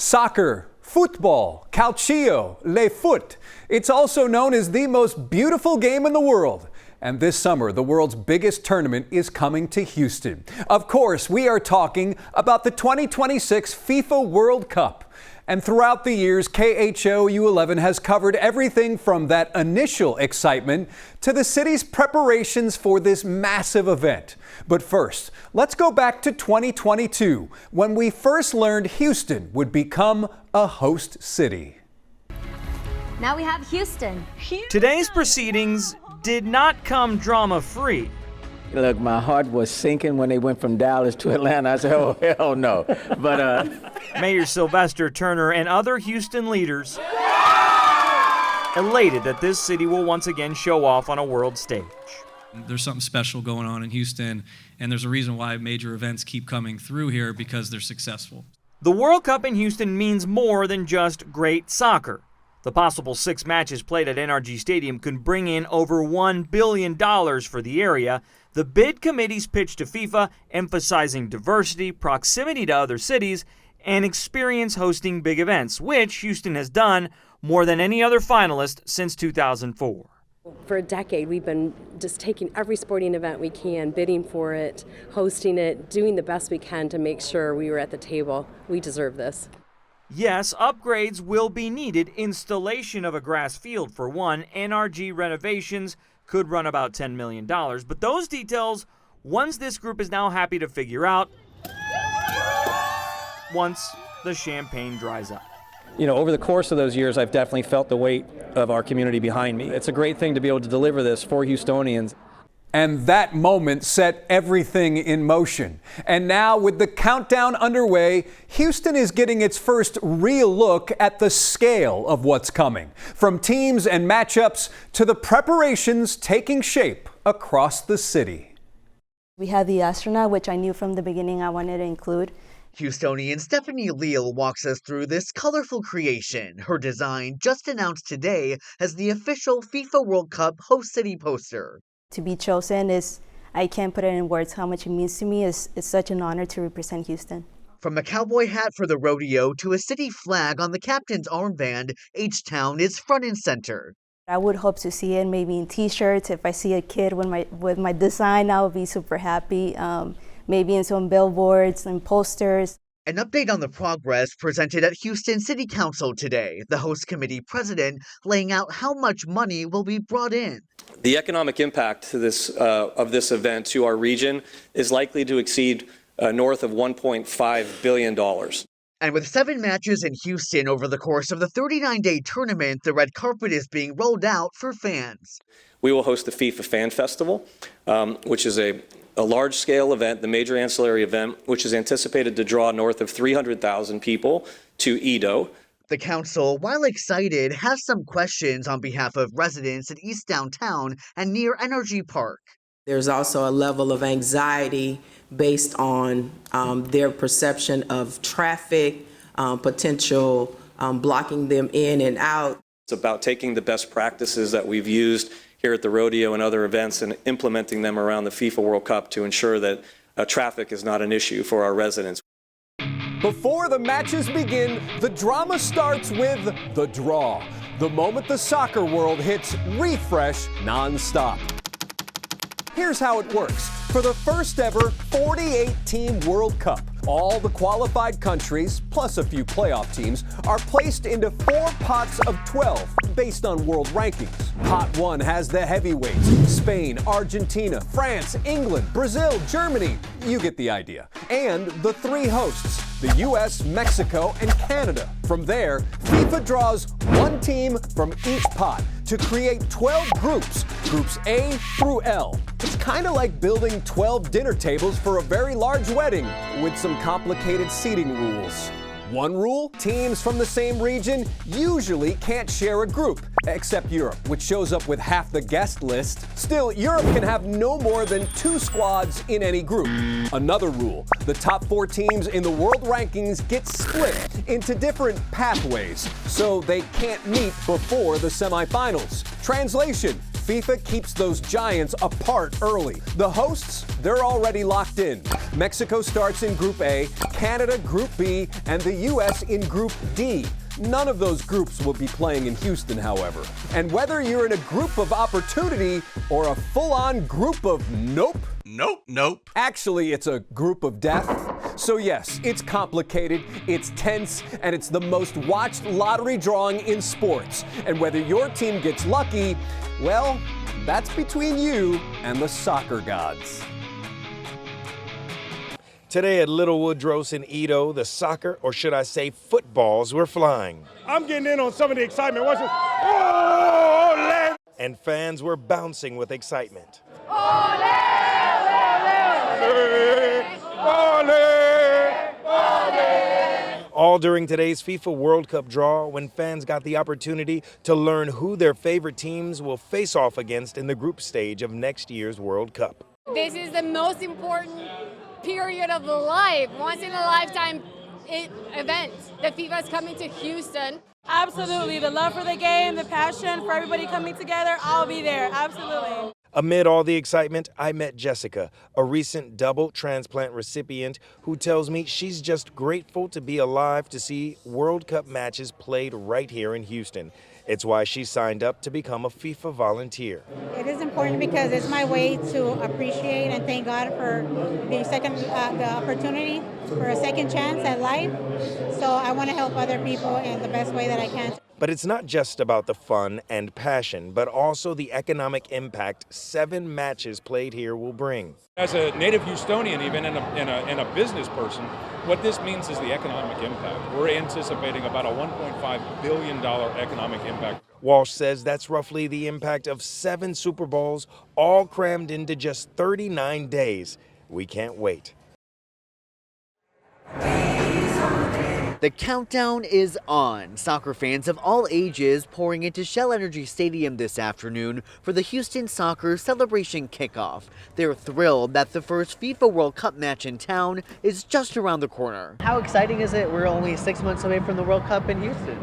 Soccer, football, calcio, le foot. It's also known as the most beautiful game in the world. And this summer, the world's biggest tournament is coming to Houston. Of course, we are talking about the 2026 FIFA World Cup. And throughout the years, KHO U11 has covered everything from that initial excitement to the city's preparations for this massive event. But first, let's go back to 2022, when we first learned Houston would become a host city. Now we have Houston. Today's proceedings did not come drama-free. Look, my heart was sinking when they went from Dallas to Atlanta. I said, oh, hell no. But Mayor Sylvester Turner and other Houston leaders elated that this city will once again show off on a world stage. There's something special going on in Houston, and there's a reason why major events keep coming through here, because they're successful. The World Cup in Houston means more than just great soccer. The possible 6 matches played at NRG Stadium could bring in over $1 billion for the area. The bid committee's pitch to FIFA, emphasizing diversity, proximity to other cities, and experience hosting big events, which Houston has done more than any other finalist since 2004. For a decade, we've been just taking every sporting event we can, bidding for it, hosting it, doing the best we can to make sure we were at the table. We deserve this. Yes, upgrades will be needed. Installation of a grass field for one. NRG renovations could run about $10 million. But those details, ones this group is now happy to figure out once the champagne dries up. You know, over the course of those years, I've definitely felt the weight of our community behind me. It's a great thing to be able to deliver this for Houstonians. And that moment set everything in motion. And now, with the countdown underway, Houston is getting its first real look at the scale of what's coming. From teams and matchups to the preparations taking shape across the city. We had the astronaut, which I knew from the beginning I wanted to include. Houstonian Stephanie Leal walks us through this colorful creation. Her design just announced today as the official FIFA World Cup host city poster. To be chosen is, I can't put it in words how much it means to me. It's such an honor to represent Houston. From a cowboy hat for the rodeo to a city flag on the captain's armband, H-Town is front and center. I would hope to see it maybe in t-shirts. If I see a kid with my design, I would be super happy. Maybe in some billboards and posters. An update on the progress presented at Houston City Council today. The host committee president laying out how much money will be brought in. The economic impact to of this event to our region is likely to exceed north of $1.5 billion. And with 7 matches in Houston over the course of the 39-day tournament, the red carpet is being rolled out for fans. We will host the FIFA Fan Festival, which is a large-scale event, the major ancillary event, which is anticipated to draw north of 300,000 people to Edo. The council, while excited, has some questions on behalf of residents in East Downtown and near Energy Park. There's also a level of anxiety based on their perception of traffic, potential blocking them in and out. It's about taking the best practices that we've used here at the rodeo and other events and implementing them around the FIFA World Cup to ensure that traffic is not an issue for our residents. Before the matches begin, the drama starts with the draw. The moment the soccer world hits refresh nonstop. Here's how it works. For the first ever 48-team World Cup, all the qualified countries, plus a few playoff teams, are placed into 4 pots of 12 based on world rankings. Pot 1 has the heavyweights: Spain, Argentina, France, England, Brazil, Germany. You get the idea. And the 3 hosts: the US, Mexico, and Canada. From there, FIFA draws 1 team from each pot to create 12 groups, groups A through L. It's kind of like building 12 dinner tables for a very large wedding with some complicated seating rules. One rule: teams from the same region usually can't share a group, except Europe, which shows up with half the guest list. Still, Europe can have no more than 2 squads in any group. Another rule: the top 4 teams in the world rankings get split into different pathways, so they can't meet before the semifinals. Translation: FIFA keeps those giants apart early. The hosts, they're already locked in. Mexico starts in Group A, Canada Group B and the U.S. in Group D. None of those groups will be playing in Houston, however. And whether you're in a group of opportunity or a full-on group of nope, Nope. actually, it's a group of death. So yes, it's complicated, it's tense, and it's the most watched lottery drawing in sports. And whether your team gets lucky, well, that's between you and the soccer gods. Today at Little Woodrow's in Edo, the soccer, or should I say footballs, were flying. I'm getting in on some of the excitement. Watch it. Oh, and fans were bouncing with excitement. All during today's FIFA World Cup draw, when fans got the opportunity to learn who their favorite teams will face off against in the group stage of next year's World Cup. This is the most important period of life, once in a lifetime event. The FIFA is coming to Houston. Absolutely, the love for the game, the passion for everybody coming together, I'll be there, absolutely. Amid all the excitement, I met Jessica, a recent double transplant recipient who tells me she's just grateful to be alive to see World Cup matches played right here in Houston. It's why she signed up to become a FIFA volunteer. It is important because it's my way to appreciate and thank God for the opportunity for a second chance at life. So I want to help other people in the best way that I can. But it's not just about the fun and passion, but also the economic impact 7 matches played here will bring. as a native Houstonian, even in a business person, what this means is the economic impact. We're anticipating about a $1.5 billion economic impact. Walsh says that's roughly the impact of 7 Super Bowls, all crammed into just 39 days. We can't wait. The countdown is on. Soccer fans of all ages pouring into Shell Energy Stadium this afternoon for the Houston Soccer Celebration kickoff. They're thrilled that the first FIFA World Cup match in town is just around the corner. How exciting is it? We're only 6 months away from the World Cup in Houston.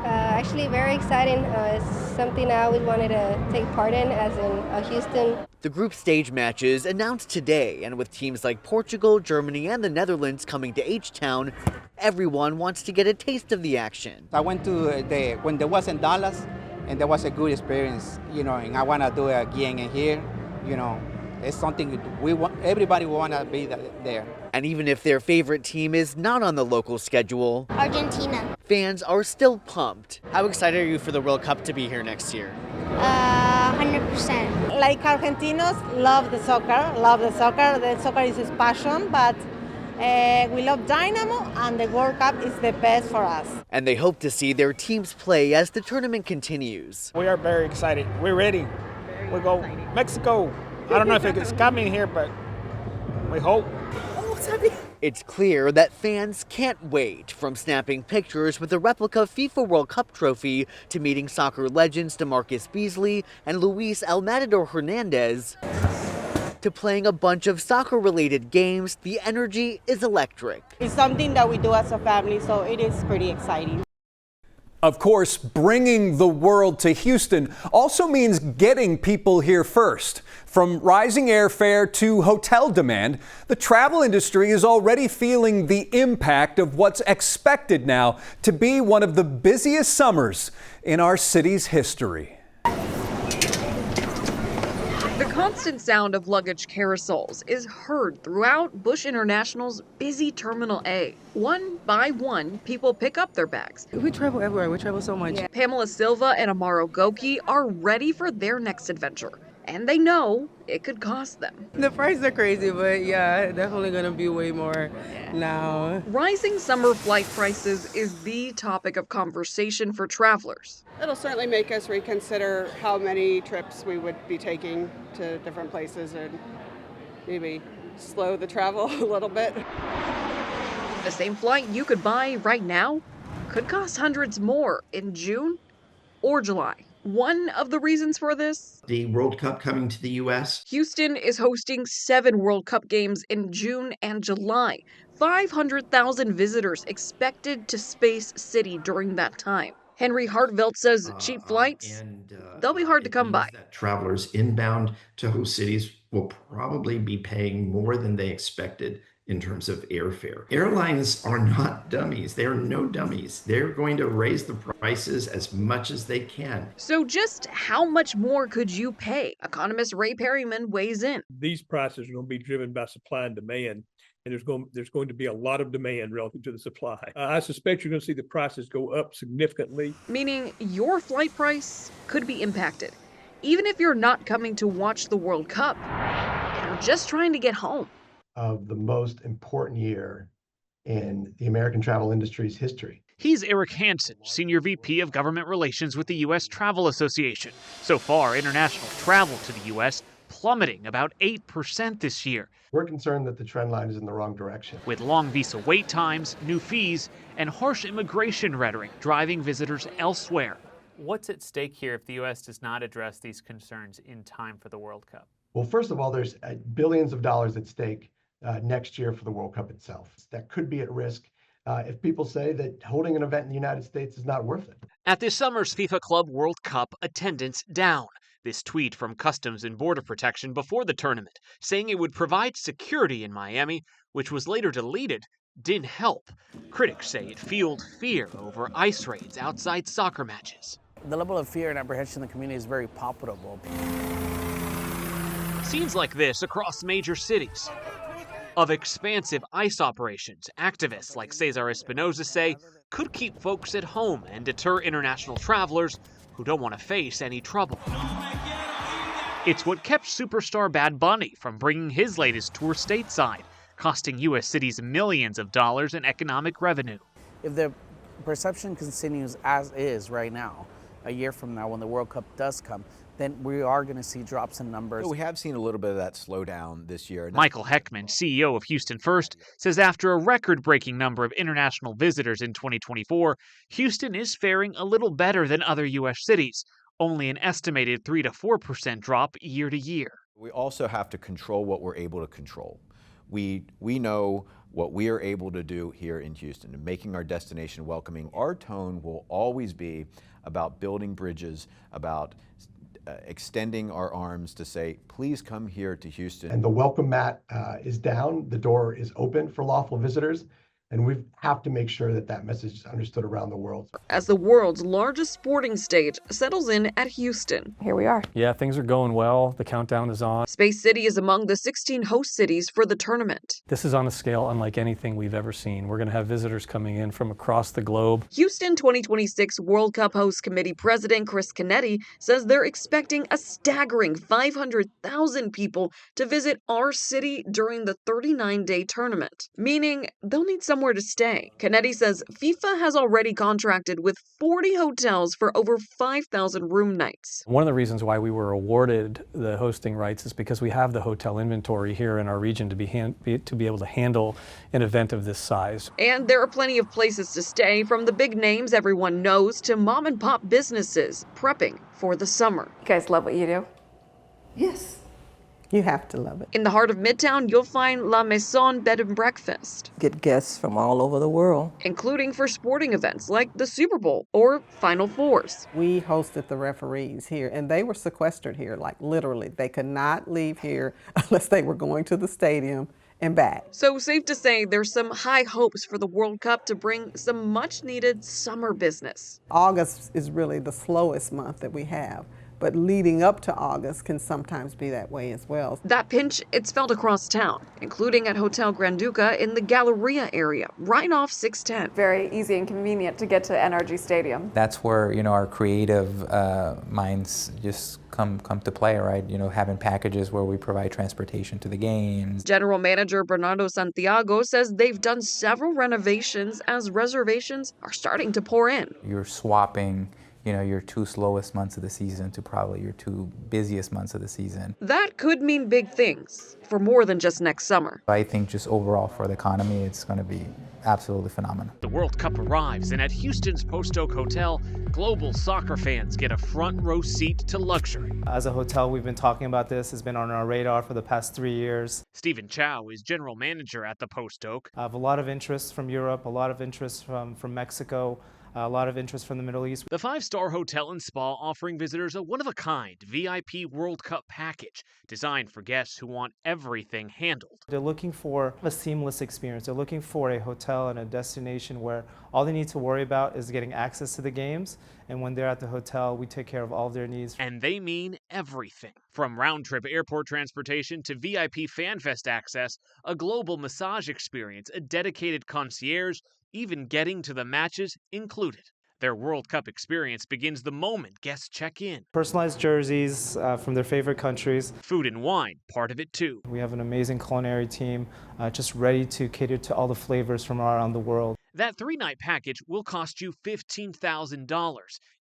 Actually very exciting. It's something I always wanted to take part in as in Houston. The group stage matches announced today, and with teams like Portugal, Germany, and the Netherlands coming to H-Town, everyone wants to get a taste of the action. I went to when there was in Dallas, and there was a good experience, and I want to do it again in here, It's something we want. Everybody will want to be there. And even if their favorite team is not on the local schedule, Argentina. Fans are still pumped. How excited are you for the World Cup to be here next year? 100%. Like Argentinos love the soccer. The soccer is his passion, but we love Dynamo, and the World Cup is the best for us. And they hope to see their teams play as the tournament continues. We are very excited. We're ready. We go Mexico. I don't know if it's coming here, but we hope. It's clear that fans can't wait, from snapping pictures with the replica FIFA World Cup trophy to meeting soccer legends DeMarcus Beasley and Luis El Matador Hernandez, to playing a bunch of soccer-related games. The energy is electric. It's something that we do as a family, so it is pretty exciting. Of course, bringing the world to Houston also means getting people here first. From rising airfare to hotel demand, the travel industry is already feeling the impact of what's expected now to be one of the busiest summers in our city's history. The constant sound of luggage carousels is heard throughout Bush International's busy Terminal A. One by one, people pick up their bags. We travel everywhere. We travel so much. Pamela Silva and Amaro Goki are ready for their next adventure. And they know it could cost them. The prices are crazy, but yeah, definitely going to be way more now. Rising summer flight prices is the topic of conversation for travelers. It'll certainly make us reconsider how many trips we would be taking to different places and maybe slow the travel a little bit. The same flight you could buy right now could cost hundreds more in June or July. One of the reasons for this? The World Cup coming to the U.S. Houston is hosting 7 World Cup games in June and July. 500,000 visitors expected to Space City during that time. Henry Hartvelt says cheap flights, they'll be hard to come by. Travelers inbound to host cities will probably be paying more than they expected in terms of airfare. Airlines are not dummies. They are no dummies. They're going to raise the prices as much as they can. So just how much more could you pay? Economist Ray Perryman weighs in. These prices are going to be driven by supply and demand, and there's going to be a lot of demand relative to the supply. I suspect you're going to see the prices go up significantly. Meaning your flight price could be impacted, even if you're not coming to watch the World Cup and are just trying to get home. Of the most important year in the American travel industry's history. He's Eric Hansen, Senior VP of Government Relations with the U.S. Travel Association. So far, international travel to the U.S. plummeting about 8% this year. We're concerned that the trend line is in the wrong direction. With long visa wait times, new fees, and harsh immigration rhetoric driving visitors elsewhere. What's at stake here if the U.S. does not address these concerns in time for the World Cup? Well, first of all, there's billions of dollars at stake next year for the World Cup itself. That could be at risk if people say that holding an event in the United States is not worth it. At this summer's FIFA Club World Cup, attendance down. This tweet from Customs and Border Protection before the tournament, saying it would provide security in Miami, which was later deleted, didn't help. Critics say it fueled fear over ICE raids outside soccer matches. The level of fear and apprehension in the community is very palpable. Scenes like this across major cities. Of expansive ICE operations, activists like Cesar Espinoza say could keep folks at home and deter international travelers who don't want to face any trouble. It's what kept superstar Bad Bunny from bringing his latest tour stateside, costing U.S. cities millions of dollars in economic revenue. If the perception continues as is right now, a year from now when the World Cup does come, then we are going to see drops in numbers. We have seen a little bit of that slowdown this year. Michael Heckman, CEO of Houston First, says after a record-breaking number of international visitors in 2024, Houston is faring a little better than other U.S. cities, only an estimated 3 to 4% drop year to year. We also have to control what we're able to control. We know what we are able to do here in Houston and making our destination welcoming. Our tone will always be about building bridges, about extending our arms to say, please come here to Houston. And the welcome mat is down, the door is open for lawful visitors, and we have to make sure that that message is understood around the world. As the world's largest sporting stage settles in at Houston. Here we are. Yeah, things are going well. The countdown is on. Space City is among the 16 host cities for the tournament. This is on a scale unlike anything we've ever seen. We're going to have visitors coming in from across the globe. Houston 2026 World Cup Host Committee President Chris Canetti says they're expecting a staggering 500,000 people to visit our city during the 39-day tournament, meaning they'll need somewhere to stay. Canetti says FIFA has already contracted with 40 hotels for over 5,000 room nights. One of the reasons why we were awarded the hosting rights is because we have the hotel inventory here in our region to be able to handle an event of this size. And there are plenty of places to stay, from the big names everyone knows to mom and pop businesses prepping for the summer. You guys love what you do? Yes. You have to love it. In the heart of Midtown, you'll find La Maison Bed and Breakfast. Get guests from all over the world. Including for sporting events like the Super Bowl or Final Fours. We hosted the referees here, and they were sequestered here, like literally. They could not leave here unless they were going to the stadium and back. So safe to say there's some high hopes for the World Cup to bring some much-needed summer business. August is really the slowest month that we have. But leading up to August can sometimes be that way as well. That pinch, it's felt across town, including at Hotel Granduca in the Galleria area, right off 610. Very easy and convenient to get to NRG Stadium. That's where, our creative minds just come to play, right? Having packages where we provide transportation to the games. General Manager Bernardo Santiago says they've done several renovations as reservations are starting to pour in. You're swapping your 2 slowest months of the season to probably your 2 busiest months of the season. That could mean big things for more than just next summer. I think just overall for the economy, it's going to be absolutely phenomenal. The World Cup arrives, and at Houston's Post Oak Hotel, global soccer fans get a front row seat to luxury. As a hotel, we've been talking about this. It's been on our radar for the past 3 years. Stephen Chow is general manager at the Post Oak. I have a lot of interest from Europe, a lot of interest from Mexico. a lot of interest from the Middle East. The 5-star hotel and spa offering visitors a one-of-a-kind VIP World Cup package designed for guests who want everything handled. They're looking for a seamless experience. They're looking for a hotel and a destination where all they need to worry about is getting access to the games. And when they're at the hotel, we take care of all of their needs. And they mean everything. From round-trip airport transportation to VIP FanFest access, a global massage experience, a dedicated concierge, even getting to the matches included. Their World Cup experience begins the moment guests check in. Personalized jerseys from their favorite countries. Food and wine, part of it too. We have an amazing culinary team just ready to cater to all the flavors from around the world. That 3-night package will cost you $15,000.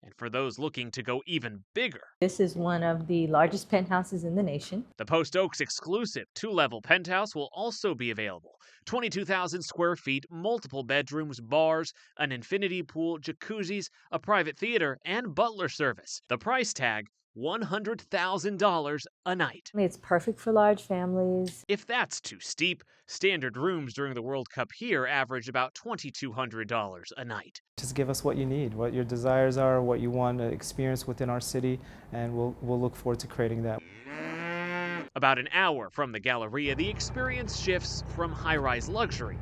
And for those looking to go even bigger, this is one of the largest penthouses in the nation. The Post Oaks exclusive 2-level penthouse will also be available. 22,000 square feet, multiple bedrooms, bars, an infinity pool, jacuzzis, a private theater, and butler service. The price tag, $100,000 a night. It's perfect for large families. If that's too steep, standard rooms during the World Cup here average about $2,200 a night. Just give us what you need, what your desires are, what you want to experience within our city, and we'll look forward to creating that. About an hour from the Galleria, the experience shifts from high-rise luxury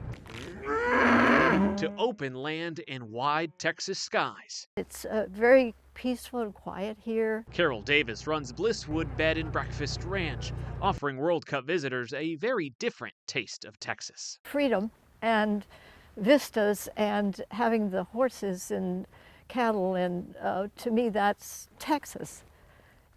to open land and wide Texas skies. It's very peaceful and quiet here. Carol Davis runs Blisswood Bed and Breakfast Ranch, offering World Cup visitors a very different taste of Texas. Freedom and vistas and having the horses and cattle, and to me that's Texas.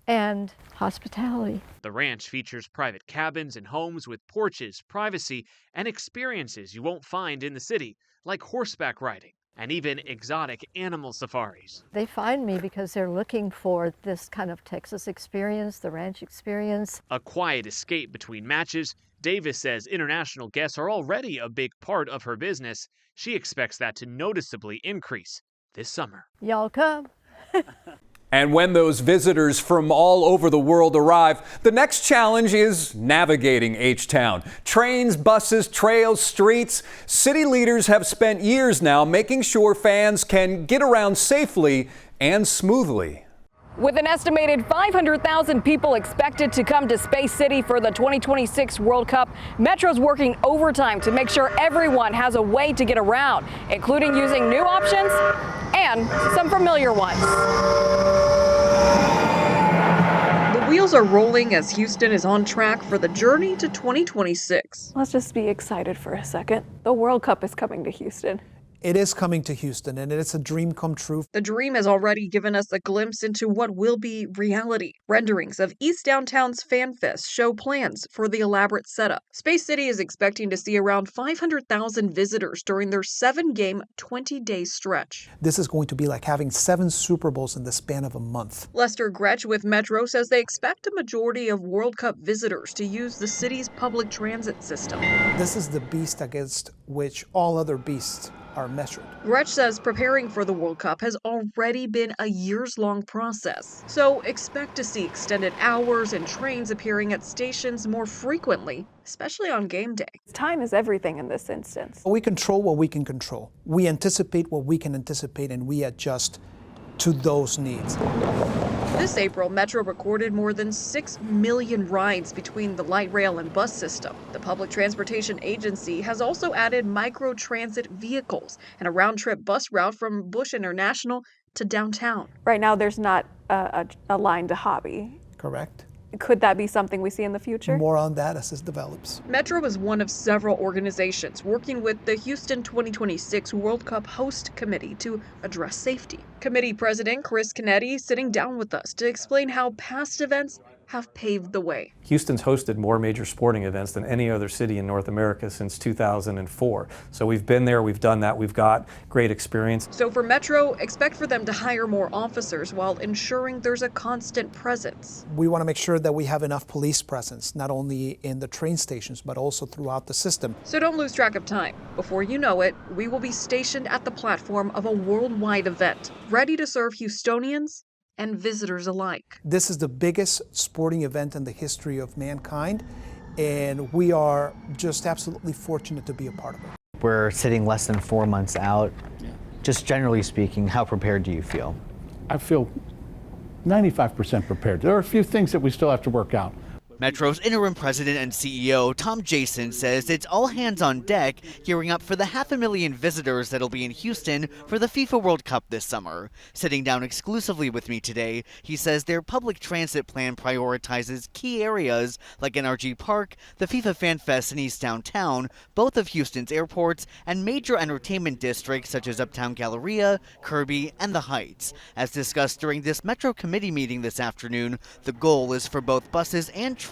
And hospitality. The ranch features private cabins and homes with porches, privacy, and experiences you won't find in the city, like horseback riding and even exotic animal safaris. They find me because they're looking for this kind of Texas experience, the ranch experience. A quiet escape between matches. Davis says international guests are already a big part of her business. She expects that to noticeably increase this summer. Y'all come. And when those visitors from all over the world arrive, the next challenge is navigating H-Town. Trains, buses, trails, streets. City leaders have spent years now making sure fans can get around safely and smoothly. With an estimated 500,000 people expected to come to Space City for the 2026 World Cup, Metro's working overtime to make sure everyone has a way to get around, including using new options and some familiar ones. The wheels are rolling as Houston is on track for the journey to 2026. Let's just be excited for a second. The World Cup is coming to Houston. It is coming to Houston, and it's a dream come true. The dream has already given us a glimpse into what will be reality. Renderings of East Downtown's FanFest show plans for the elaborate setup. Space City is expecting to see around 500,000 visitors during their 7-game, 20-day stretch. This is going to be like having 7 Super Bowls in the span of a month. Lester Gretsch with Metro says they expect a majority of World Cup visitors to use the city's public transit system. This is the beast against which all other beasts are measured. Gretsch says preparing for the World Cup has already been a years-long process. So expect to see extended hours and trains appearing at stations more frequently, especially on game day. Time is everything in this instance. We control what we can control. We anticipate what we can anticipate, and we adjust to those needs. This April, Metro recorded more than 6 million rides between the light rail and bus system. The public transportation agency has also added micro-transit vehicles and a round-trip bus route from Bush International to downtown. Right now, there's not a line to Hobby. Correct. Could that be something we see in the future? More on that as it develops. Metro is one of several organizations working with the Houston 2026 World Cup Host Committee to address safety. Committee President Chris Canetti sitting down with us to explain how past events have paved the way. Houston's hosted more major sporting events than any other city in North America since 2004. So we've been there, we've done that, we've got great experience. So for Metro, expect for them to hire more officers while ensuring there's a constant presence. We want to make sure that we have enough police presence, not only in the train stations, but also throughout the system. So don't lose track of time. Before you know it, we will be stationed at the platform of a worldwide event, ready to serve Houstonians and visitors alike. This is the biggest sporting event in the history of mankind, and we are just absolutely fortunate to be a part of it. We're sitting less than 4 months out. Just generally speaking, how prepared do you feel? I feel 95% prepared. There are a few things that we still have to work out. Metro's interim president and CEO, Tom Jason, says it's all hands on deck, gearing up for the 500,000 visitors that'll be in Houston for the FIFA World Cup this summer. Sitting down exclusively with me today, he says their public transit plan prioritizes key areas like NRG Park, the FIFA Fan Fest in East Downtown, both of Houston's airports, and major entertainment districts such as Uptown Galleria, Kirby, and the Heights. As discussed during this Metro committee meeting this afternoon, the goal is for both buses and trains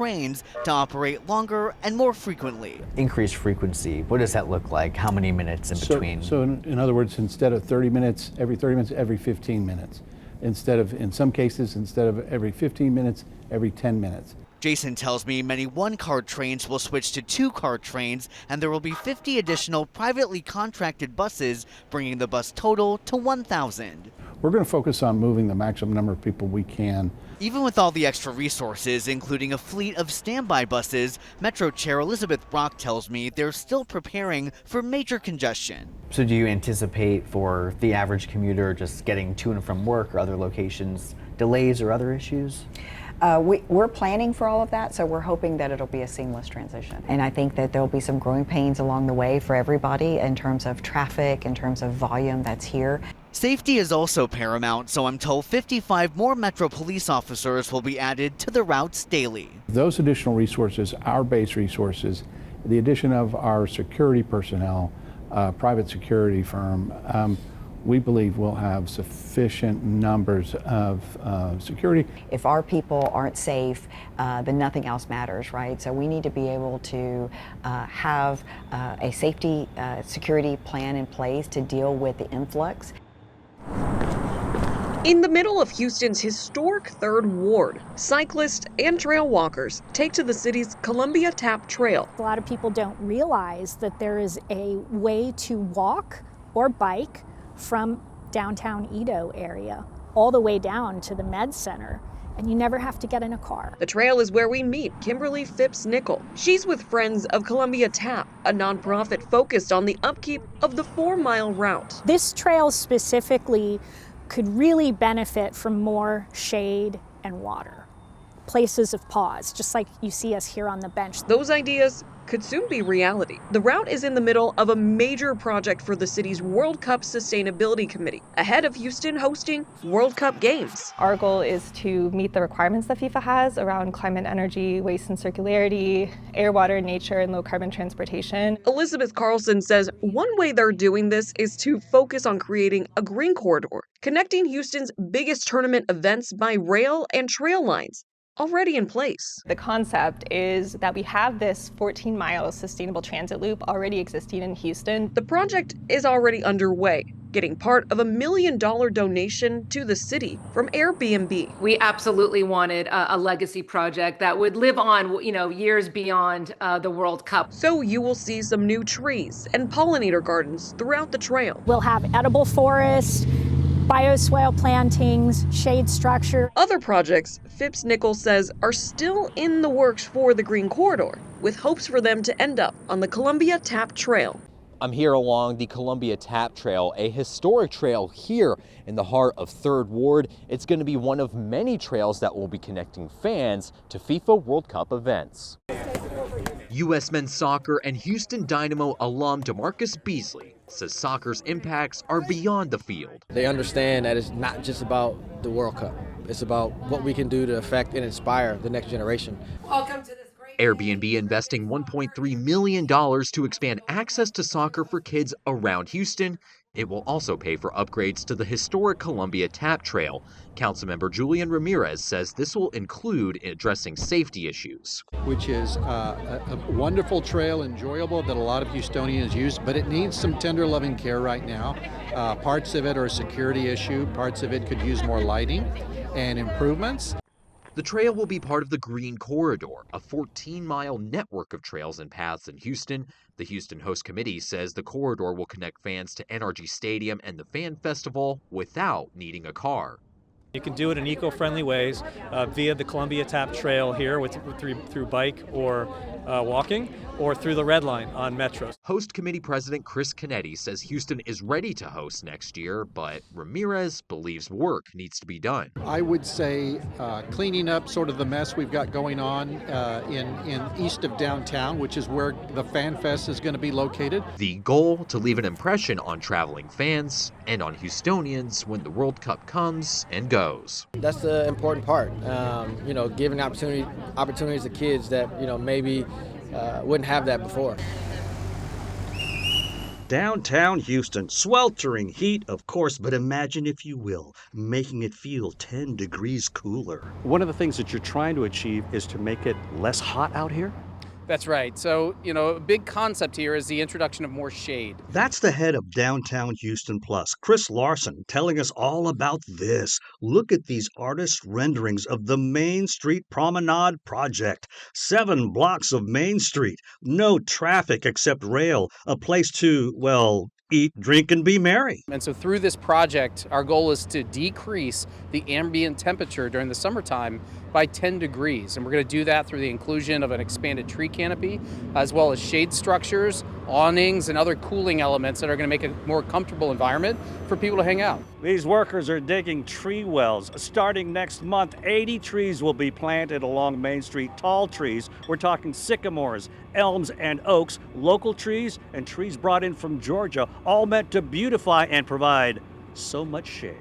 to operate longer and more frequently. Increased frequency, what does that look like? How many minutes in between? So in other words, instead of 30 minutes, every 15 minutes. In some cases, instead of every 15 minutes, every 10 minutes. Jason tells me many one-car trains will switch to two-car trains, and there will be 50 additional privately contracted buses, bringing the bus total to 1,000. We're going to focus on moving the maximum number of people we can. Even with all the extra resources, including a fleet of standby buses, Metro Chair Elizabeth Brock tells me they're still preparing for major congestion. So do you anticipate for the average commuter just getting to and from work or other locations, delays or other issues? We're planning for all of that, so we're hoping that it'll be a seamless transition. And I think that there'll be some growing pains along the way for everybody in terms of traffic, in terms of volume that's here. Safety is also paramount, so I'm told 55 more Metro police officers will be added to the routes daily. Those additional resources, our base resources, the addition of our security personnel, private security firm, we believe we'll have sufficient numbers of security. If our people aren't safe, then nothing else matters, right? So we need to be able to have a safety security plan in place to deal with the influx. In the middle of Houston's historic 3rd Ward, cyclists and trail walkers take to the city's Columbia Tap Trail. A lot of people don't realize that there is a way to walk or bike from downtown Edo area all the way down to the Med Center, and you never have to get in a car. The trail is where we meet Kimberly Phipps-Nickel. She's with Friends of Columbia Tap, a nonprofit focused on the upkeep of the 4-mile route. This trail specifically could really benefit from more shade and water, places of pause, just like you see us here on the bench. Those ideas could soon be reality. The route is in the middle of a major project for the city's World Cup Sustainability Committee, ahead of Houston hosting World Cup games. Our goal is to meet the requirements that FIFA has around climate, energy, waste and circularity, air, water, nature, and low carbon transportation. Elizabeth Carlson says one way they're doing this is to focus on creating a green corridor, connecting Houston's biggest tournament events by rail and trail lines already in place. The concept is that we have this 14-mile sustainable transit loop already existing in Houston. The project is already underway, getting part of a $1 million donation to the city from Airbnb. We absolutely wanted a legacy project that would live on, years beyond the World Cup. So you will see some new trees and pollinator gardens throughout the trail. We'll have edible forests, bioswale plantings, shade structure. Other projects, Phipps-Nickel says, are still in the works for the Green Corridor, with hopes for them to end up on the Columbia Tap Trail. I'm here along the Columbia Tap Trail, a historic trail here in the heart of 3rd Ward. It's going to be one of many trails that will be connecting fans to FIFA World Cup events. U.S. men's soccer and Houston Dynamo alum DeMarcus Beasley says soccer's impacts are beyond the field. They understand that it's not just about the World Cup. It's about what we can do to affect and inspire the next generation. Welcome to this great Airbnb investing $1.3 million to expand access to soccer for kids around Houston. It will also pay for upgrades to the historic Columbia Tap Trail. Councilmember Julian Ramirez says this will include addressing safety issues. Which is a wonderful trail, enjoyable, that a lot of Houstonians use, but it needs some tender loving care right now. Parts of it are a security issue, parts of it could use more lighting and improvements. The trail will be part of the Green Corridor, a 14-mile network of trails and paths in Houston. The Houston Host Committee says the corridor will connect fans to NRG Stadium and the Fan Festival without needing a car. You can do it in eco-friendly ways via the Columbia Tap Trail here through bike or walking. or through the red line on metros. Host committee president Chris Canetti says Houston is ready to host next year, but Ramirez believes work needs to be done. I would say cleaning up sort of the mess we've got going on in east of downtown, which is where the Fan Fest is going to be located. The goal, to leave an impression on traveling fans and on Houstonians when the World Cup comes and goes. That's the important part, giving opportunities to kids that, maybe wouldn't have that before. Downtown Houston, sweltering heat, of course, but imagine, if you will, making it feel 10 degrees cooler. One of the things that you're trying to achieve is to make it less hot out here? That's right. So, a big concept here is the introduction of more shade. That's the head of Downtown Houston Plus, Chris Larson, telling us all about this. Look at these artist renderings of the Main Street Promenade project. 7 blocks of Main Street, no traffic except rail, a place to, well, eat, drink, and be merry. And so through this project, our goal is to decrease the ambient temperature during the summertime by 10 degrees. And we're going to do that through the inclusion of an expanded tree canopy, as well as shade structures, awnings, and other cooling elements that are going to make a more comfortable environment for people to hang out. These workers are digging tree wells. Starting next month, 80 trees will be planted along Main Street, tall trees. We're talking sycamores, elms, and oaks, local trees, and trees brought in from Georgia, all meant to beautify and provide so much shade.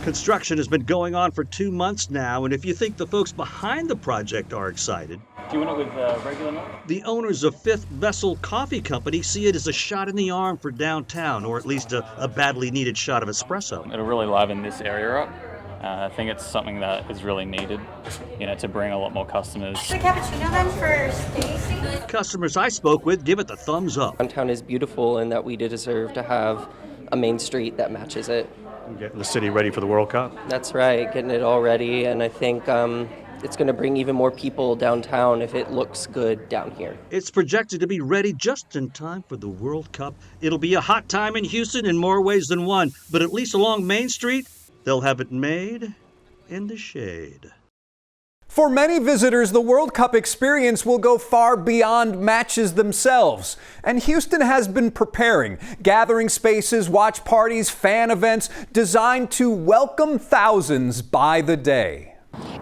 Construction has been going on for 2 months now, and if you think the folks behind the project are excited, Do you want it with regular milk? the owners of Fifth Vessel Coffee Company see it as a shot in the arm for downtown, or at least a badly needed shot of espresso. It'll really liven this area up. I think it's something that is really needed, to bring a lot more customers. The cappuccino then for Stacy. Customers I spoke with give it the thumbs up. Downtown is beautiful, and that we deserve to have a main street that matches it. Getting the city ready for the World Cup. That's right, getting it all ready, and I think it's going to bring even more people downtown if it looks good down here. It's projected to be ready just in time for the World Cup. It'll be a hot time in Houston in more ways than one, but at least along Main Street, they'll have it made in the shade. For many visitors, the World Cup experience will go far beyond matches themselves. And Houston has been preparing, gathering spaces, watch parties, fan events designed to welcome thousands by the day.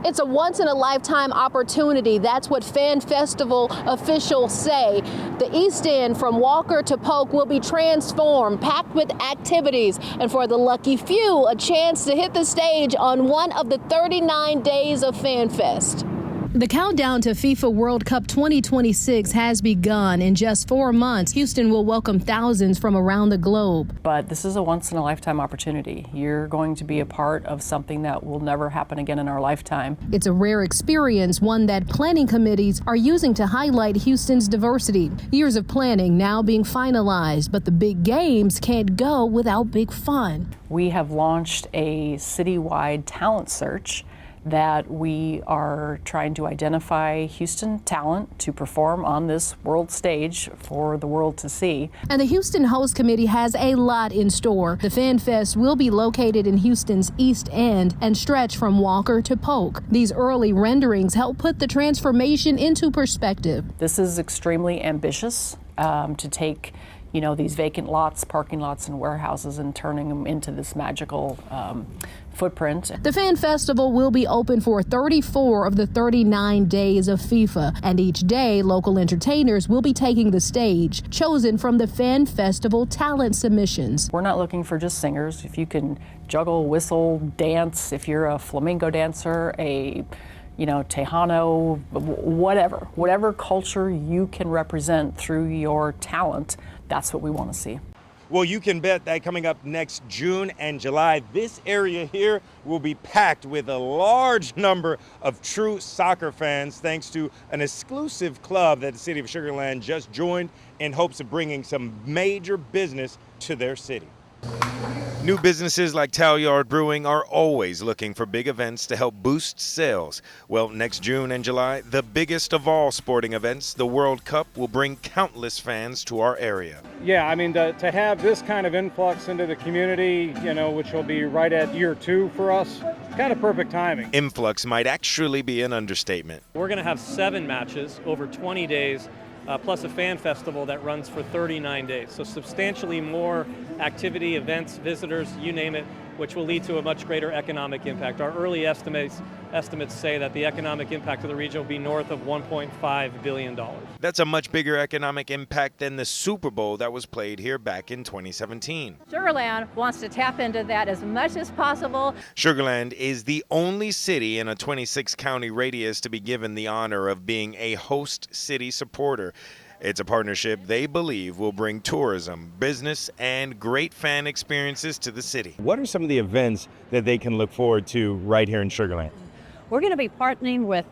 It's a once-in-a-lifetime opportunity. That's what Fan Festival officials say. The East End from Walker to Polk will be transformed, packed with activities, and for the lucky few, a chance to hit the stage on one of the 39 days of Fan Fest. The countdown to FIFA World Cup 2026 has begun. In just 4 months, Houston will welcome thousands from around the globe. But this is a once-in-a-lifetime opportunity. You're going to be a part of something that will never happen again in our lifetime. It's a rare experience, one that planning committees are using to highlight Houston's diversity. Years of planning now being finalized, but the big games can't go without big fun. We have launched a citywide talent search that we are trying to identify Houston talent to perform on this world stage for the world to see. And the Houston Host Committee has a lot in store. The Fan Fest will be located in Houston's East End and stretch from Walker to Polk. These early renderings help put the transformation into perspective. This is extremely ambitious to take these vacant lots, parking lots, and warehouses and turning them into this magical footprint. The Fan Festival will be open for 34 of the 39 days of FIFA, and each day local entertainers will be taking the stage, chosen from the Fan Festival talent submissions. We're not looking for just singers. If you can juggle, whistle, dance, if you're a flamenco dancer, Tejano, whatever culture you can represent through your talent, that's what we want to see. Well, you can bet that coming up next June and July, this area here will be packed with a large number of true soccer fans, thanks to an exclusive club that the city of Sugar Land just joined in hopes of bringing some major business to their city. New businesses like Talyard Brewing are always looking for big events to help boost sales. Well, next June and July, the biggest of all sporting events, the World Cup, will bring countless fans to our area. Yeah, I mean, to have this kind of influx into the community, which will be right at year 2 for us, kind of perfect timing. Influx might actually be an understatement. We're going to have 7 matches over 20 days. Plus a fan festival that runs for 39 days. So substantially more activity, events, visitors, you name it, which will lead to a much greater economic impact. Our early estimates say that the economic impact of the region will be north of $1.5 billion. That's a much bigger economic impact than the Super Bowl that was played here back in 2017. Sugarland wants to tap into that as much as possible. Sugarland is the only city in a 26-county radius to be given the honor of being a host city supporter. It's a partnership they believe will bring tourism, business, and great fan experiences to the city. What are some of the events that they can look forward to right here in Sugarland? We're going to be partnering with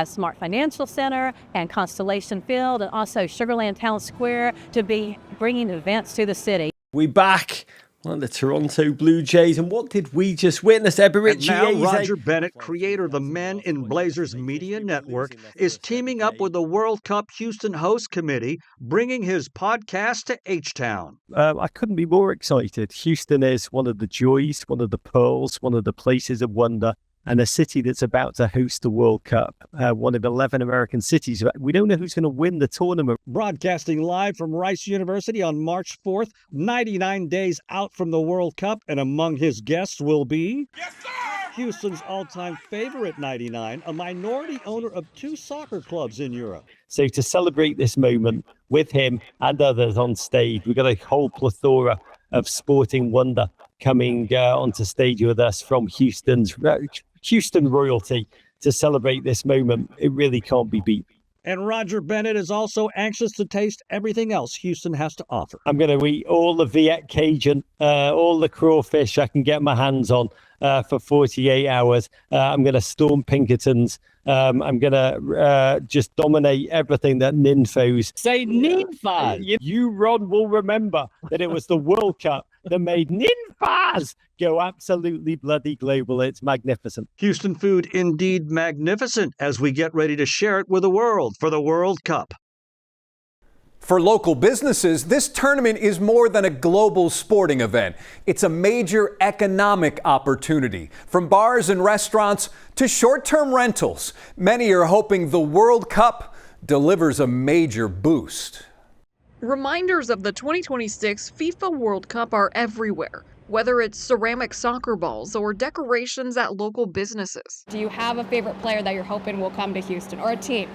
Smart Financial Center and Constellation Field and also Sugarland Town Square to be bringing events to the city. We back on the Toronto Blue Jays, and what did we just witness? And now Roger Bennett, creator of the Men in Blazers Media Network, is teaming up with the World Cup Houston Host Committee, bringing his podcast to H-Town. I couldn't be more excited. Houston is one of the joys, one of the pearls, one of the places of wonder, and a city that's about to host the World Cup, one of 11 American cities. We don't know who's going to win the tournament. Broadcasting live from Rice University on March 4th, 99 days out from the World Cup, and among his guests will be Houston's all-time favorite 99, a minority owner of 2 soccer clubs in Europe. So to celebrate this moment with him and others on stage, we've got a whole plethora of sporting wonder coming onto stage with us from Houston royalty to celebrate this moment. It really can't be beat. And Roger Bennett is also anxious to taste everything else Houston has to offer. I'm going to eat all the Viet Cajun, all the crawfish I can get my hands on for 48 hours. I'm going to storm Pinkertons. I'm going to just dominate everything that Ninfos say. Ninfa! You, Ron, will remember that it was the World Cup that made Ninfas go absolutely bloody global. It's magnificent. Houston food indeed magnificent as we get ready to share it with the world for the World Cup. For local businesses, this tournament is more than a global sporting event. It's a major economic opportunity. From bars and restaurants to short-term rentals, many are hoping the World Cup delivers a major boost. Reminders of the 2026 FIFA World Cup are everywhere, whether it's ceramic soccer balls or decorations at local businesses. Do you have a favorite player that you're hoping will come to Houston, or a team?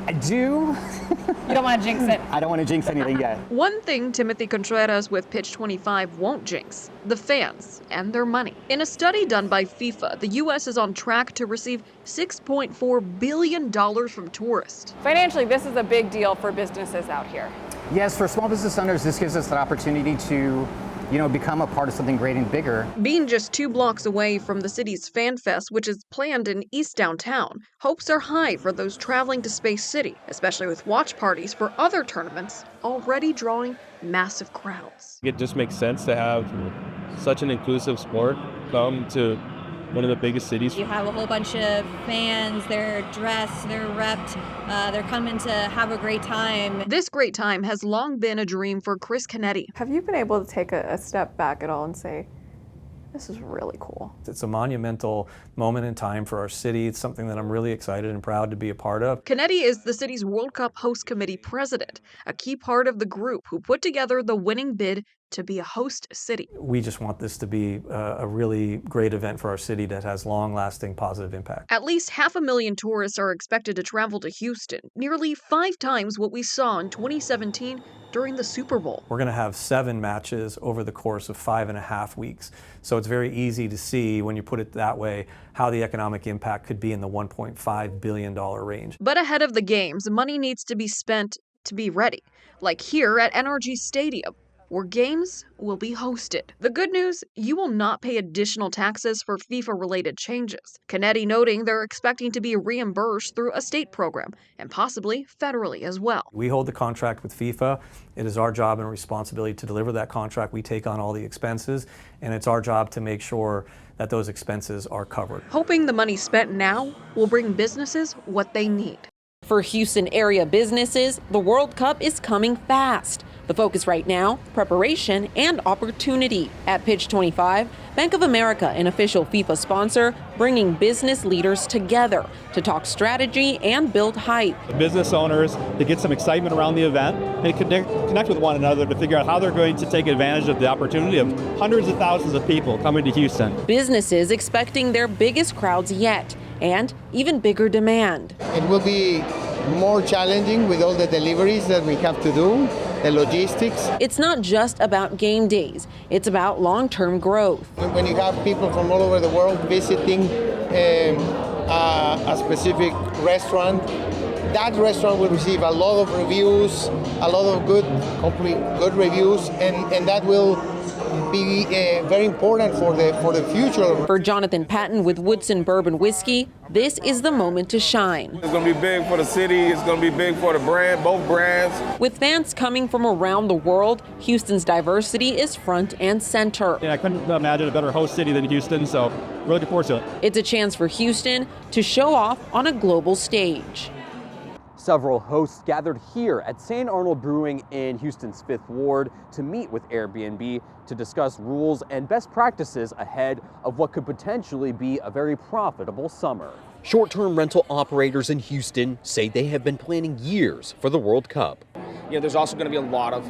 I do. You don't want to jinx it. I don't want to jinx anything yet. One thing Timothy Contreras with Pitch 25 won't jinx: the fans and their money. In a study done by FIFA, the U.S. is on track to receive $6.4 billion from tourists. Financially, this is a big deal for businesses out here. Yes, for small business owners, this gives us an opportunity to become a part of something great and bigger. Being just 2 blocks away from the city's Fan Fest, which is planned in East Downtown, hopes are high for those traveling to Space City, especially with watch parties for other tournaments already drawing massive crowds. It just makes sense to have such an inclusive sport come to one of the biggest cities. You have a whole bunch of fans, they're dressed, they're repped, they're coming to have a great time. This great time has long been a dream for Chris Canetti. Have you been able to take a step back at all and say, this is really cool? It's a monumental moment in time for our city. It's something that I'm really excited and proud to be a part of. Canetti is the city's World Cup Host Committee president, a key part of the group who put together the winning bid to be a host city. We just want this to be a really great event for our city that has long-lasting positive impact. At least 500,000 tourists are expected to travel to Houston, nearly 5 times what we saw in 2017 during the Super Bowl. We're going to have 7 matches over the course of 5.5 weeks. So it's very easy to see, when you put it that way, how the economic impact could be in the $1.5 billion range. But ahead of the games, money needs to be spent to be ready, like here at NRG Stadium. where games will be hosted. The good news, you will not pay additional taxes for FIFA-related changes. Canetti noting they're expecting to be reimbursed through a state program and possibly federally as well. We hold the contract with FIFA. It is our job and responsibility to deliver that contract. We take on all the expenses, and it's our job to make sure that those expenses are covered. Hoping the money spent now will bring businesses what they need. For Houston area businesses, the World Cup is coming fast. The focus right now, preparation and opportunity. At Pitch 25, Bank of America, an official FIFA sponsor, bringing business leaders together to talk strategy and build hype. Business owners to get some excitement around the event and connect with one another to figure out how they're going to take advantage of the opportunity of hundreds of thousands of people coming to Houston. Businesses expecting their biggest crowds yet and even bigger demand. It will be more challenging with all the deliveries that we have to do, the logistics. It's not just about game days, it's about long-term growth. When you have people from all over the world visiting a specific restaurant, that restaurant will receive a lot of reviews, a lot of good reviews, and that will be very important for the future. For Jonathan Patton with Woodson Bourbon Whiskey, this is the moment to shine. It's going to be big for the city. It's going to be big for the brand, both brands. With fans coming from around the world, Houston's diversity is front and center. I couldn't imagine a better host city than Houston, so we're looking forward to it. It's a chance for Houston to show off on a global stage. Several hosts gathered here at St. Arnold Brewing in Houston's 5th Ward to meet with Airbnb to discuss rules and best practices ahead of what could potentially be a very profitable summer. Short-term rental operators in Houston say they have been planning years for the World Cup. There's also going to be a lot of,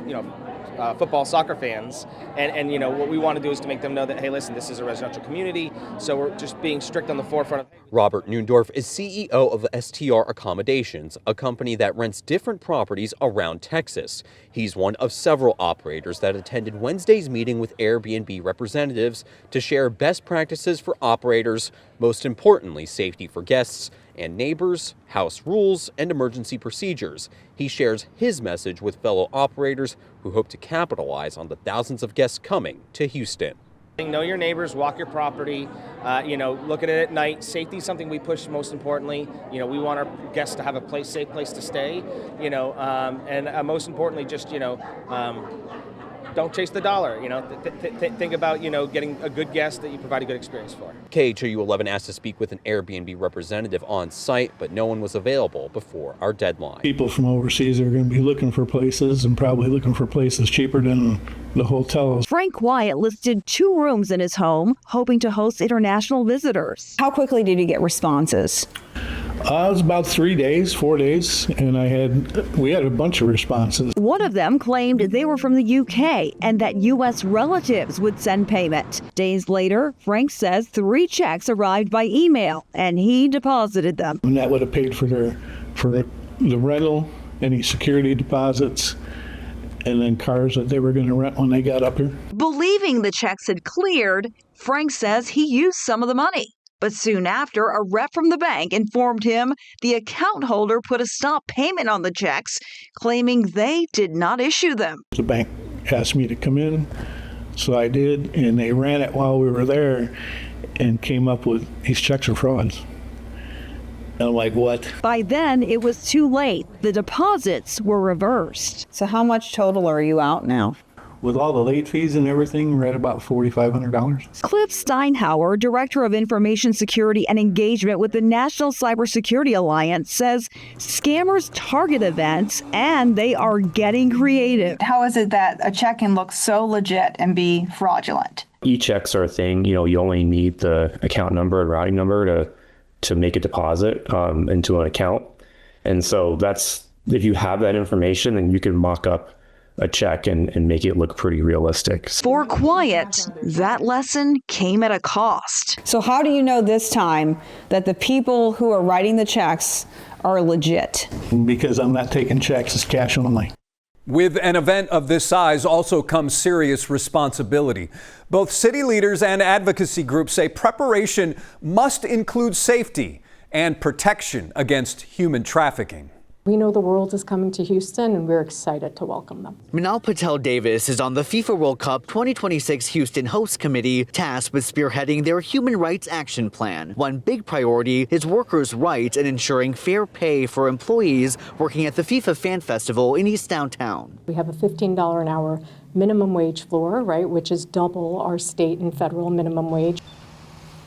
football, soccer fans, and what we want to do is to make them know that, hey, listen, this is a residential community, so we're just being strict on the forefront. Robert Neundorf is CEO of STR Accommodations, a company that rents different properties around Texas. He's one of several operators that attended Wednesday's meeting with Airbnb representatives to share best practices for operators, most importantly, safety for guests and neighbors, house rules, and emergency procedures. He shares his message with fellow operators who hope to capitalize on the thousands of guests coming to Houston. Know your neighbors, walk your property, look at it at night. Safety is something we push most importantly. We want our guests to have a safe place to stay, and most importantly, just, don't chase the dollar. Think about, getting a good guest that you provide a good experience for. KHOU 11 asked to speak with an Airbnb representative on site, but no one was available before our deadline. People from overseas are going to be looking for places and probably looking for places cheaper than the hotels. Frank Wyatt listed 2 rooms in his home, hoping to host international visitors. How quickly did you get responses? It was about 3 days, 4 days, and we had a bunch of responses. One of them claimed they were from the UK and that U.S. relatives would send payment. Days later, Frank says 3 checks arrived by email, and he deposited them. And that would have paid for the rental, any security deposits, and then cars that they were going to rent when they got up here. Believing the checks had cleared, Frank says he used some of the money. But soon after, a rep from the bank informed him the account holder put a stop payment on the checks, claiming they did not issue them. The bank asked me to come in, so I did, and they ran it while we were there and came up with these checks are frauds. And I'm like, what? By then, it was too late. The deposits were reversed. So how much total are you out now? With all the late fees and everything, we're at about $4,500. Cliff Steinhauer, Director of Information Security and Engagement with the National Cybersecurity Alliance, says scammers target events and they are getting creative. How is it that a check can look so legit and be fraudulent? E-checks are a thing. You only need the account number and routing number to make a deposit into an account. And so if you have that information, then you can mock up a check and make it look pretty realistic. For Quiet, that lesson came at a cost. So how do you know this time that the people who are writing the checks are legit? Because I'm not taking checks, it's cash only. With an event of this size also comes serious responsibility. Both city leaders and advocacy groups say preparation must include safety and protection against human trafficking. We know the world is coming to Houston, and we're excited to welcome them. Manal Patel-Davis is on the FIFA World Cup 2026 Houston Host Committee, tasked with spearheading their Human Rights Action Plan. One big priority is workers' rights and ensuring fair pay for employees working at the FIFA Fan Festival in East Downtown. We have a $15 an hour minimum wage floor, right, which is double our state and federal minimum wage.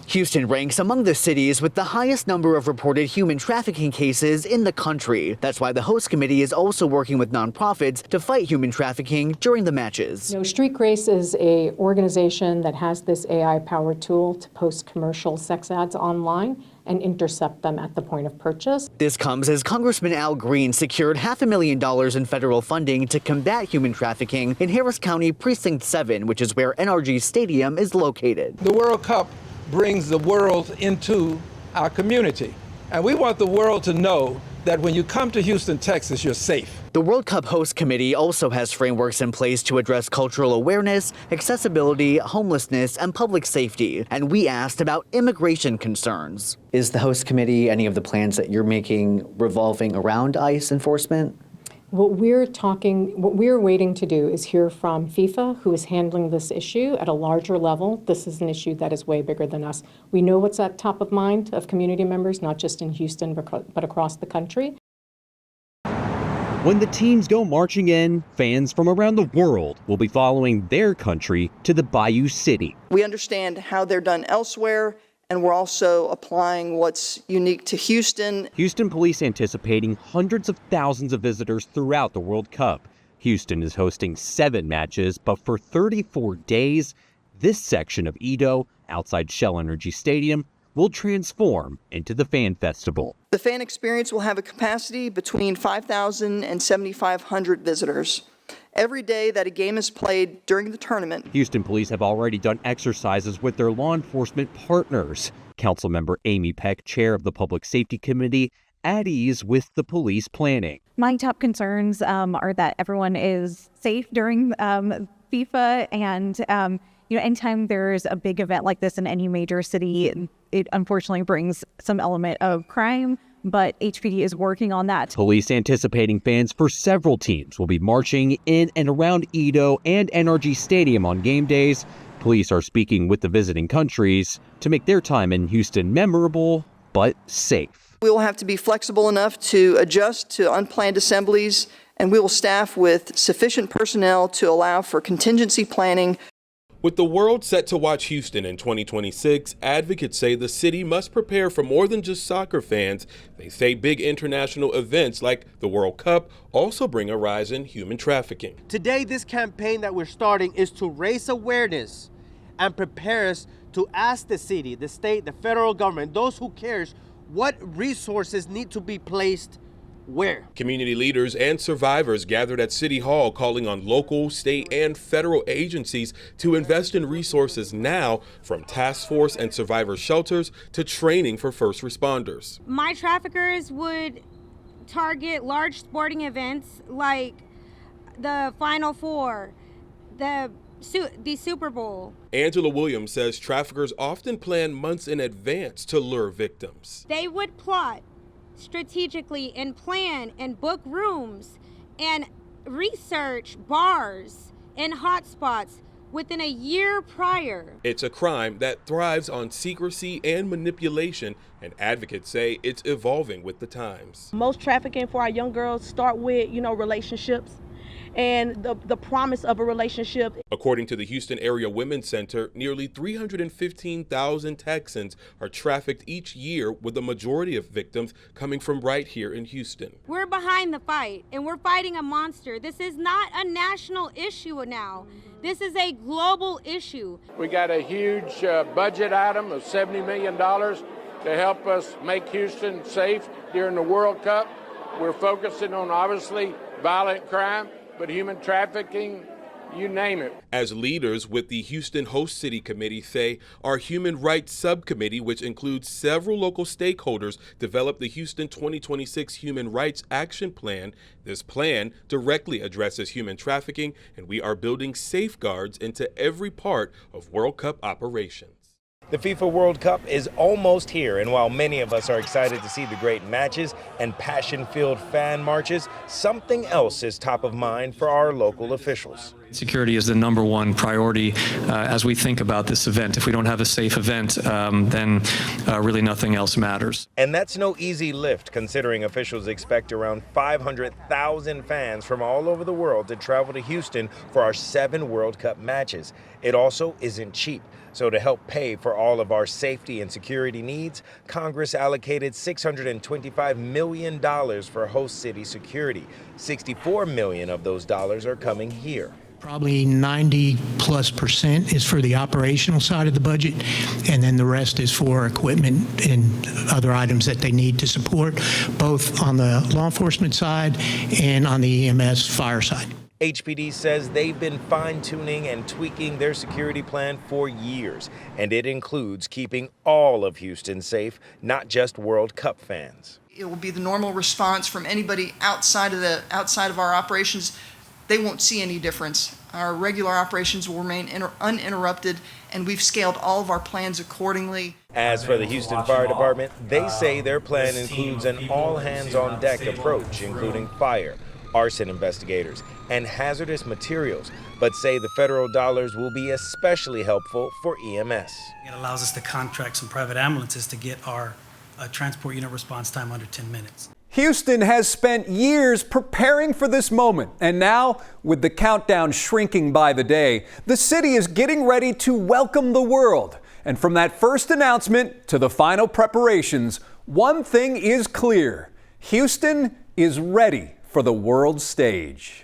Houston ranks among the cities with the highest number of reported human trafficking cases in the country. That's why the host committee is also working with nonprofits to fight human trafficking during the matches. Street Grace is an organization that has this AI-powered tool to post commercial sex ads online and intercept them at the point of purchase. This comes as Congressman Al Green secured $500,000 in federal funding to combat human trafficking in Harris County Precinct 7, which is where NRG Stadium is located. The World Cup brings the world into our community. And we want the world to know that when you come to Houston, Texas, you're safe. The World Cup Host Committee also has frameworks in place to address cultural awareness, accessibility, homelessness, and public safety. And we asked about immigration concerns. Is the Host Committee, any of the plans that you're making, revolving around ICE enforcement? What we're waiting to do is hear from FIFA, who is handling this issue at a larger level. This is an issue that is way bigger than us. We know what's at top of mind of community members, not just in Houston, but across the country. When the teams go marching in, fans from around the world will be following their country to the Bayou City. We understand how they're done elsewhere, and we're also applying what's unique to Houston. Houston police anticipating hundreds of thousands of visitors throughout the World Cup. Houston is hosting 7 matches, but for 34 days, this section of Edo, outside Shell Energy Stadium, will transform into the Fan Festival. The fan experience will have a capacity between 5,000 and 7,500 visitors. Every day that a game is played during the tournament. Houston police have already done exercises with their law enforcement partners. Councilmember Amy Peck, chair of the Public Safety Committee, at ease with the police planning. My top concerns are that everyone is safe during FIFA, and anytime there's a big event like this in any major city, it unfortunately brings some element of crime. But HPD is working on that. Police anticipating fans for several teams will be marching in and around Edo and NRG Stadium on game days. Police are speaking with the visiting countries to make their time in Houston memorable but safe. We will have to be flexible enough to adjust to unplanned assemblies, and we will staff with sufficient personnel to allow for contingency planning. With the world set to watch Houston in 2026, advocates say the city must prepare for more than just soccer fans. They say big international events like the World Cup also bring a rise in human trafficking. Today, this campaign that we're starting is to raise awareness and prepare us to ask the city, the state, the federal government, those who cares, what resources need to be placed where. Community leaders and survivors gathered at City Hall calling on local, state, and federal agencies to invest in resources now, from task force and survivor shelters to training for first responders. My traffickers would target large sporting events like the Final Four, the Super Bowl. Angela Williams says traffickers often plan months in advance to lure victims. They would plot strategically and plan and book rooms and research bars and hotspots within a year prior. It's a crime that thrives on secrecy and manipulation, and advocates say it's evolving with the times. Most trafficking for our young girls start with, relationships and the promise of a relationship. According to the Houston Area Women's Center, nearly 315,000 Texans are trafficked each year, with the majority of victims coming from right here in Houston. We're behind the fight, and we're fighting a monster. This is not a national issue now. This is a global issue. We got a huge budget item of $70 million to help us make Houston safe during the World Cup. We're focusing on, obviously, violent crime, but human trafficking, you name it. As leaders with the Houston Host City Committee say, our Human Rights Subcommittee, which includes several local stakeholders, developed the Houston 2026 Human Rights Action Plan. This plan directly addresses human trafficking, and we are building safeguards into every part of World Cup operations. The FIFA World Cup is almost here, and while many of us are excited to see the great matches and passion-filled fan marches, something else is top of mind for our local officials. Security is the number one priority as we think about this event. If we don't have a safe event, then really nothing else matters. And that's no easy lift, considering officials expect around 500,000 fans from all over the world to travel to Houston for our 7 World Cup matches. It also isn't cheap. So to help pay for all of our safety and security needs, Congress allocated $625 million for host city security. $64 million of those dollars are coming here. Probably 90+% is for the operational side of the budget, and then the rest is for equipment and other items that they need to support, both on the law enforcement side and on the EMS fire side. HPD says they've been fine-tuning and tweaking their security plan for years, and it includes keeping all of Houston safe, not just World Cup fans. It will be the normal response from anybody outside of our operations. They won't see any difference. Our regular operations will remain uninterrupted, and we've scaled all of our plans accordingly. As for the Houston Fire Department, they say their plan includes an all-hands-on-deck approach, including fire, arson investigators, and hazardous materials, but say the federal dollars will be especially helpful for EMS. It allows us to contract some private ambulances to get our transport unit response time under 10 minutes. Houston has spent years preparing for this moment, and now, with the countdown shrinking by the day, the city is getting ready to welcome the world. And from that first announcement to the final preparations, one thing is clear: Houston is ready for the world stage.